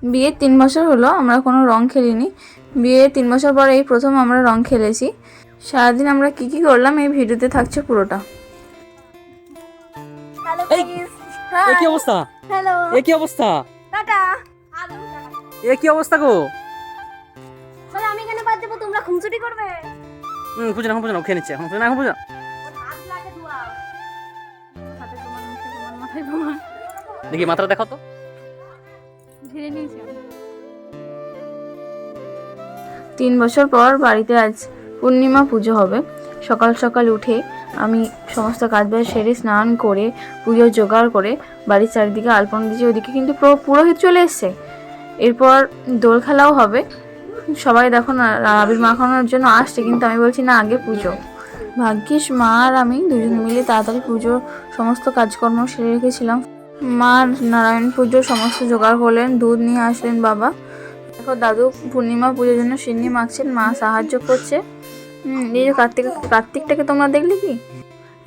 বিয়ের 3 বছর হলো আমরা কোনো রং খেলিনি। বিয়ের 3 বছর পর এই প্রথম আমরা রং খেলেছি। সারাদিন আমরা কি কি করলাম এই ভিডিওতে থাকছে পুরোটা। হ্যালো এই গাইস, এ কি অবস্থা? হ্যালো, এ কি অবস্থা? টাটা। এ কি অবস্থা গো? বলে আমি কেন বাদ দেবো, তোমরা খুনসুটি করবে? বুঝো না, বুঝো না, খেয়ে নিচ্ছে এখন, বুঝো না, এখন বুঝো না। হাত লাগে ধোয়া। হাতে তোমার মুখে তোমার মাথায় তোমার দেখি মাথাটা দেখাও তো। ঝেড়ে নিয়েছি। 3 বছর পর বাড়িতে আজ পূর্ণিমা পুজো হবে। সকাল সকাল উঠে আমি সমস্ত কাজবাজ সেরে স্নান করে পুজোর জোগাড় করে বাড়ির চারিদিকে আলপনা দিয়েছি। ওদিকে কিন্তু পুরোহিত চলে এসছে। এরপর দোল খেলাও হবে। সবাই দেখো না আবির মাখানোর জন্য আসছে, কিন্তু আমি বলছি না, আগে পুজো। ভাগ্যিস মা আর আমি দুজন মিলে তাড়াতাড়ি পুজোর সমস্ত কাজকর্ম সেরে রেখেছিলাম। মা নারায়ণ পুজোর সমস্ত জোগাড় করলেন, দুধ নিয়ে আসলেন বাবা। দেখো দাদু পূর্ণিমা পুজোর জন্য সিন্নি মাখছেন, মা সাহায্য করছে। এই যে কার্তিকটাকে তোমরা দেখলে কি?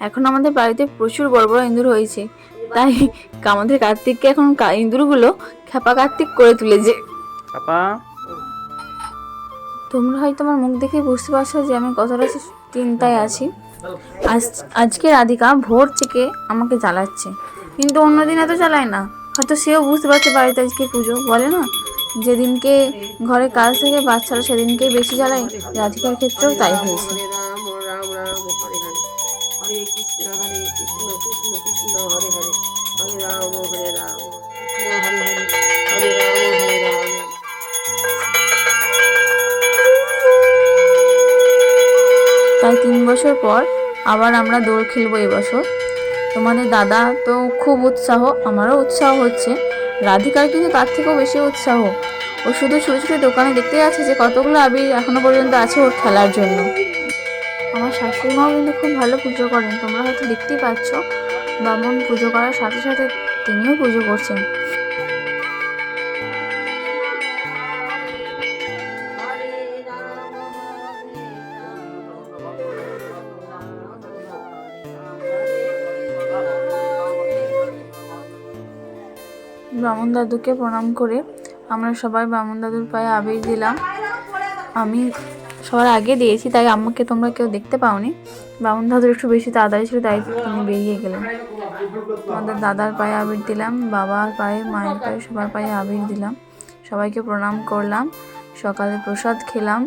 এখন আমাদের বাড়িতে প্রচুর বড় বড় ইঁদুর হয়েছে, তাই আমাদের কার্তিককে এখন ইঁদুরগুলো খেপা কার্তিক করে তুলেছে। পাপা তোমরা হয়তো আমার মুখ দেখে বুঝতে পারছো যে আমি কতটা চিন্তায় আছি। আজকে রাধিকা ভোর থেকে আমাকে জ্বালাচ্ছে, কিন্তু অন্যদিন এত জ্বালায় না। হয়তো সেও বুঝতে পারছে বাড়িতে আজকে পুজো। বলে না, যেদিনকে ঘরে কাজ থেকে বাচ্চারা সেদিনকেই বেশি জ্বালায়, রাধিকার ক্ষেত্রেও তাই হয়েছে। হরে রাম রাম রাম হরে হরে, হরে কৃষ্ণ কৃষ্ণ কৃষ্ণ হরে হরে, হরে রাম হরে রাম, কৃষ্ণ হরে হরে, হরে রাম হরে রাম। তাই 3 বছর পর আবার আমরা দোল খেলবো এবছর। তোমাদের দাদা তো খুব উৎসাহ, আমারও উৎসাহ হচ্ছে। রাধিকার কিন্তু তার থেকেও বেশি উৎসাহ। ও শুধু ছোটো ছোটো দোকানে দেখতে যাচ্ছে যে কতগুলো আবির এখনো পর্যন্ত আছে ওর খেলার জন্য। আমার শাশুড়ি মাও কিন্তু খুব ভালো পুজো করেন, তোমরা হয়তো দেখতেই পাচ্ছ। বামন পুজো করার সাথে সাথে তিনিও পুজো করছেন। বামন দাদুকে প্রণাম করে আমরা সবাই বামন দাদুর পায়ে আবির দিলাম। আমি সবার আগে দিয়েছি, তাই আমাকে তোমরা কেউ দেখতে পাওনি। বামন দাদুর একটু বেশি তাড়াতাড়ি ছিল, তাই তিনি বেরিয়ে গেলেন। আমাদের দাদার পায়ে আবির দিলাম, বাবার পায়ে, মায়ের পায়ে, সবার পায়ে আবির দিলাম। সবাইকে প্রণাম করলাম, সকালে প্রসাদ খেলাম।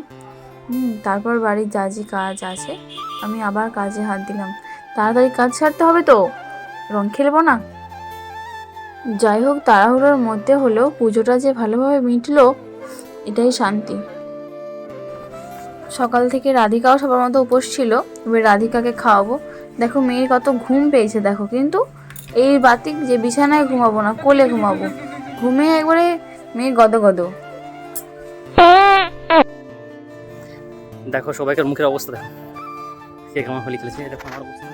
তারপর বাড়ির যা যে কাজ আছে আমি আবার কাজে হাত দিলাম। তাড়াতাড়ি কাজ ছাড়তে হবে তো, রং খেলবো না। যাই হোক, তাড়াহুড়োর মধ্যে হলেও পুজোটা যে ভালোভাবে মিটলো এটাই শান্তি। সকাল থেকে রাধিকাও সবার মতো উপোস ছিল। এবার রাধিকাকে খাওয়াবো। দেখো মেয়ের কত ঘুম পেয়েছে দেখো, কিন্তু এই বাতিক যে বিছানায় ঘুমাবো না, কোলে ঘুমাবো, ঘুমিয়ে একবারে মেয়ে গদগদ। দেখো সবাইকার মুখের অবস্থা দেখো, কে কেমন হোলি খেলেছে। দেখো আমার অবস্থা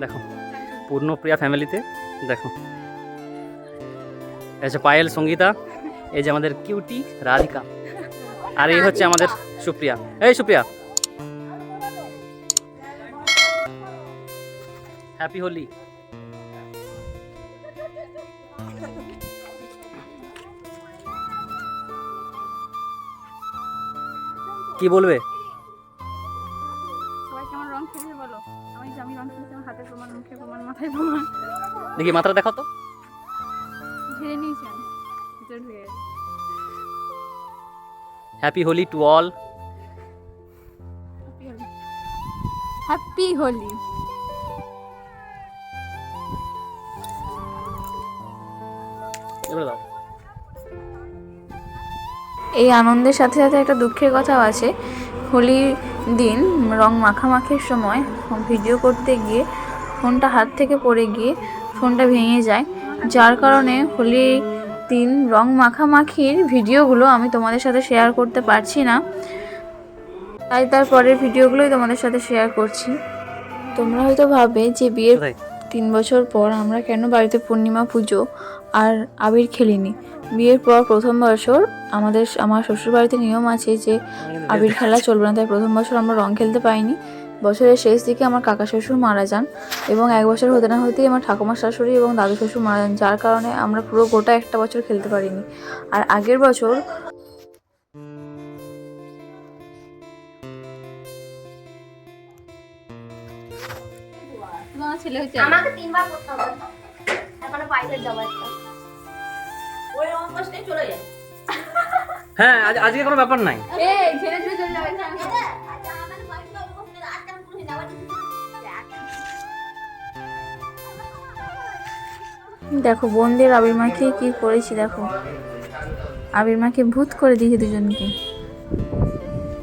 দেখো, পূর্ণপ্রিয়া ফ্যামিলিতে দেখো। এই যে পায়েল, সঙ্গীতা, এই যে আমাদের কিউটি রাধিকা, আর এই হচ্ছে আমাদের সুপ্রিয়া। এই সুপ্রিয়া, হ্যাপি হোলি। কি বলবে? সবাই কেমন রং খেলেছে বলো। আমি রং খেলেছি, আমার হাতে তোমার, মুখে তোমার, মাথায় তোমার। দেখি মাথাটা দেখাও তো। ঝেড়ে নিয়েছি আমি, ভিতরে ঢুকে গেছে। Happy Holi to all. Happy Holi. এবারে দাও। এই আনন্দের সাথে সাথে একটা দুঃখের কথাও আছে। হোলির দিন রং মাখামাখির সময় ভিডিও করতে গিয়ে ফোনটা হাত থেকে পড়ে গিয়ে ফোনটা ভেঙে যায়, যার কারণে হোলির দিন রং মাখামাখির ভিডিওগুলো আমি তোমাদের সাথে শেয়ার করতে পারছি না। তাই তার পরের ভিডিওগুলোই তোমাদের সাথে শেয়ার করছি। তোমরা হয়তো ভাববে যে বিয়ের 3 বছর পর আমরা কেন বাড়িতে পূর্ণিমা পুজো আর আবির খেলিনি। বিয়ের পর প্রথম বছর আমার শ্বশুর বাড়িতে নিয়ম আছে যে আবির খেলা চলবে না, তাই প্রথম বছর আমরা রং খেলতে পাইনি। বছরের শেষ দিকে আমার কাকা শ্বশুর মারা যান এবং 1 বছর হতে না হতেই আমার ঠাকুমার শাশুড়ি এবং দাদু শ্বশুর মারা যান, যার কারণে আমরা পুরো গোটা একটা বছর খেলতে পারিনি। আর আগের বছর ছেলে হচ্ছে আমাকে 3 বার করতে হবে, এখনো বাইরে যাবো একটা। ওই অঙ্কসটা চলে যায়। হ্যাঁ আজকে কোনো ব্যাপার নাই। এই ছেলে চলে যাবে। দেখো বোনদের আবির মাখিয়ে কি করেছি, দেখো আবির মাখিয়ে ভূত করে দিয়েছি দুজনকে।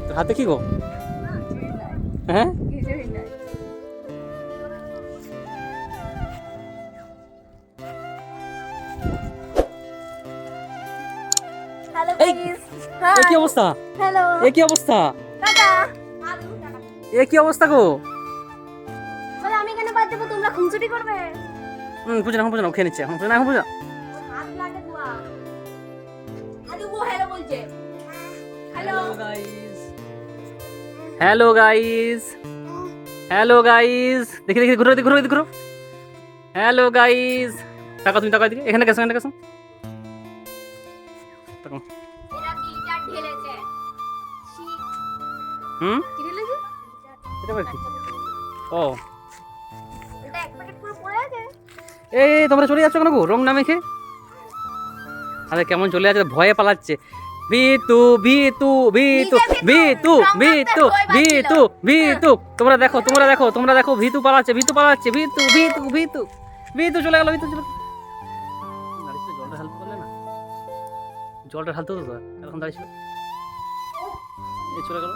তোর হাতে কি গো? হ্যাঁ হ্যালো এই গাইস, এ কি অবস্থা? হ্যালো এ কি অবস্থা? টাটা। এ কি অবস্থা গো? বলে আমি কেন বাদ দেবো, তোমরা খুনসুটি করবে? পুজো না খেয়ে নিচ্ছে, এখন পুজো না, এখন পুজো। হাত লাগে দুয়া। আরে ও হ্যালো বলছে। Hello hello guys, hello guys, দেখি দেখি ঘুরো ঘুরো ঘুরো। হ্যালো গাইস, তাকাও তুমি, তাকাও এদিকে, এখানে গেছো, এখানে গেছো। তাকাও। এরা গিটার ঢেলেছে। কি ঢেলেছে? এটা আবার কি? ও এটা এক প্যাকেট পুরো পড়ে আছে। এই তোমরা চলে যাচ্ছ কেন গো রং না মেখে? আরে কেমন চলে যাচ্ছে, ভয়ে পালাচ্ছে। ভিতু ভিতু ভিতু ভিতু ভিতু ভিতু ভিতু, তোমরা দেখো তোমরা দেখো তোমরা দেখো, ভিতু পালাচ্ছে, ভিতু পালাচ্ছে, ভিতু ভিতু ভিতু ভিতু চলে গেল, ভিতু চলে গেল। জলটা ঢালতে পারলে না, জলটা ঢালতে হতো তো, এখন দাঁড়িয়েছিল, এই চলে গেল।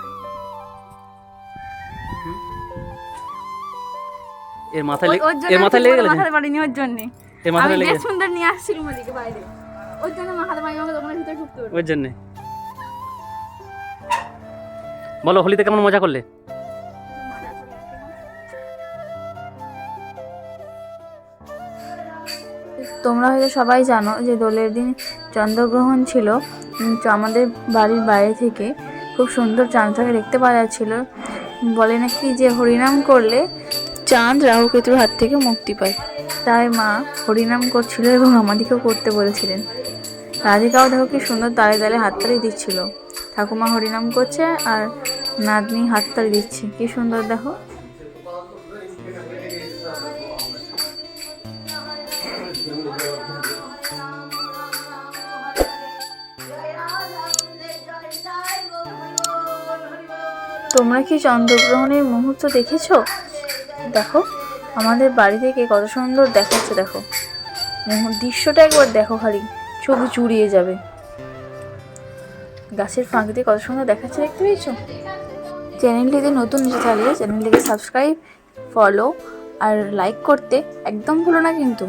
এর মাথায় এর মাথায় লেগে গেল, মাথাতে পারিনি ওর জন্য। এর মাথায় আমি লেগে বেশ সুন্দর নিয়ে আসছিলাম ওদিকে বাইরে, ওর জন্য মাথাতে পারিনি, আমাকে দোকানের ভিতরে ঢুকতে হলো। ওর জন্য। বলো হোলিতে কেমন মজা করলে? তোমরা হয়তো সবাই জানো যে দোলের দিন চন্দ্রগ্রহণ ছিল। আমাদের বাড়ির বাইরে থেকে খুব সুন্দর চাঁদটাকে দেখতে পাওয়া যাচ্ছিল। বলে নাকি যে হরিনাম করলে চাঁদ রাহু কেতুর হাত থেকে মুক্তি পায়, তাই মা হরিনাম করছিল এবং আমাদেরকেও করতে বলেছিলেন। রাধিকাও দেখো কি সুন্দর তালে তালে হাততালি দিচ্ছিল। ঠাকুমা হরিনাম করছে আর নাতনি হাততালি দিচ্ছে, কি সুন্দর দেখো। তোমরা কি চন্দ্রগ্রহণের মুহূর্ত দেখেছো? দেখো আমাদের বাড়ি থেকে কত সুন্দর দেখাচ্ছে, দেখো দৃশ্যটা একবার দেখো, খালি চোখ জুড়িয়ে যাবে। গাছের ফাঁক দিয়ে কত সুন্দর দেখাচ্ছে, দেখতে পেয়েছো? চ্যানেলটিতে নতুন এসে থাকলে চ্যানেলটিকে সাবস্ক্রাইব, ফলো আর লাইক করতে একদম ভুলো না কিন্তু।